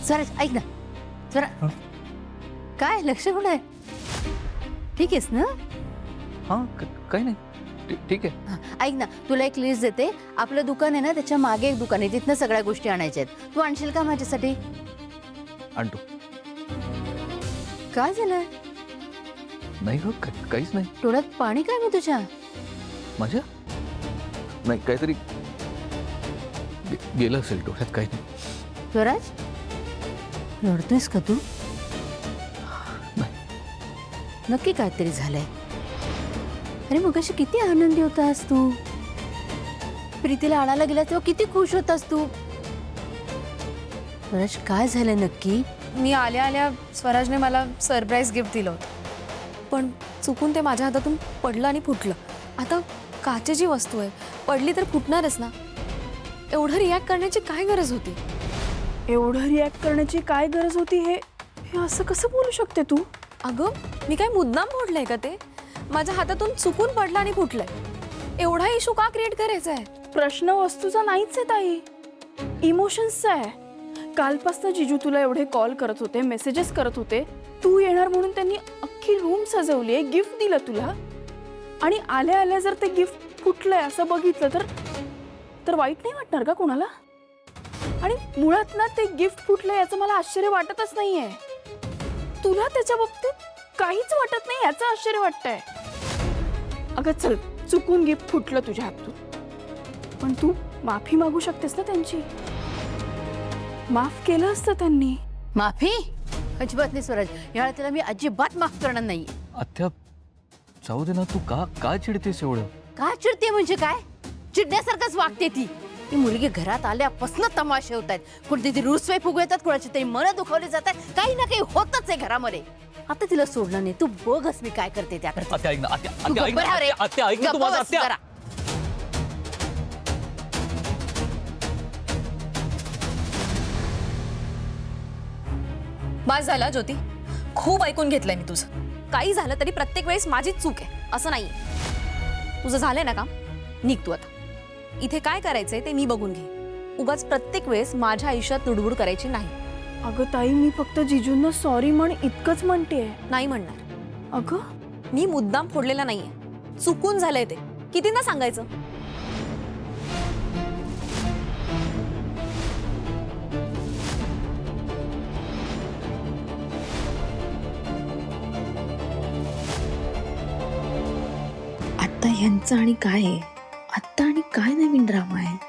स्वराज ऐक ना स्वरा काय लक्ष कुठं आहे? ठीक आहेस ना? हाँ काही नाही ठीक आहे. ऐक ना तुला एक लिस्ट देते. आपलं दुकान आहे ना त्याच्या मागे एक दुकान आहे तिथनं सगळ्या गोष्टी आणायच्या आहेत. तू आणशील का माझ्यासाठी? आणतो. काय झालं? नाही ग काहीच नाही. डोळ्यात पाणी काय मी तुझ्या? माझ्या नाही काहीतरी गेलं असेल डोळ्यात. काही नाही. स्वराज रडतोयस का तू? नाही. नक्की काहीतरी झालंय. अरे मग अशी किती आनंदी होतास तू. प्रीतीला आणायला गेला तेव्हा किती खुश होतास तू. स्वराज काय झालं नक्की? मी आल्या आल्या स्वराजने मला सरप्राईज गिफ्ट दिलं होतं, पण चुकून ते माझ्या हातातून पडलं आणि फुटलं. आता काचेची वस्तू आहे, पडली तर फुटणारच ना. एवढं रिॲक्ट करण्याची काय गरज होती? एवढं रिॲक्ट करण्याची काय गरज होती? हे असं कसं बोलू शकते तू? अगं मी काय मुद्दाम फोडलंय का ते? माझ्या हातातून चुकून पडलं आणि फुटलंय. एवढा इशू का क्रिएट करायचा आहे? प्रश्न वस्तूचा नाहीच आहे ताई, इमोशन्सचा आहे. कालपासून जिजू तुला एवढे कॉल करत होते, मेसेजेस करत होते. तू येणार म्हणून त्यांनी अख्खी रूम सजवली आहे, गिफ्ट दिलं तुला, आणि आल्या आल्या जर ते गिफ्ट फुटलंय असं बघितलं तर वाईट नाही वाटणार का कोणाला? आणि मुळात ना ते गिफ्ट फुटलंय याचं मला आश्चर्य वाटतच नाहीये. तुला त्याच्या बाबतीत काहीच वाटत नाही याचं आश्चर्य वाटतंय. अगं चल, चुकून गिफ्ट फुटलं तुझ्या हातून, पण तू माफी मागू शकतेस ना त्यांची. माफ केलं असतं त्यांनी. माफी अजिबात नाही स्वराज. यावेळेला तिला मी अजिबात माफ करणार नाही. आत्या जाऊ दे ना. तू का चिडतेस एवढं? का चिडते म्हणजे काय? चिडण्यासारखंच वागते ती. ती मुलगी घरात आल्यापासून तमाशे होत आहेत. कोणती रुसवे फुगू येतात, कोणाची तरी मन दुखावली जातात. काही ना काही होतच आहे घरामध्ये. आता तिला सोडलं नाही. तू बघच मी काय करते त्याकडे. आत्या ऐक ना. तू गप्प राहा रे. आत्या ऐक ना. तू गप्प माझं बस आत्या. जरा. बस झालं ज्योती, खूप ऐकून घेतलंय मी तुझं. काही झालं तरी प्रत्येक वेळेस माझीच चूक आहे असं नाही. तुझं झालंय ना काम, निघ तू आता. इथे काय करायचंय ते मी बघून घे. उगाच प्रत्येक वेळेस माझ्या आयुष्यात तुडबुड करायची नाही. अगं ताई, मी फक्त जिजूंना सॉरी म्हण इतकंच म्हणतेय. नाही म्हणणार. अगं मी मुद्दाम फोडलेला नाहीये, चुकून झालंय ते. कितींदा सांगायचं? आता ह्यांचं आणि काय आहे? आत्ता आणि काय नवीन ड्रामा आहे?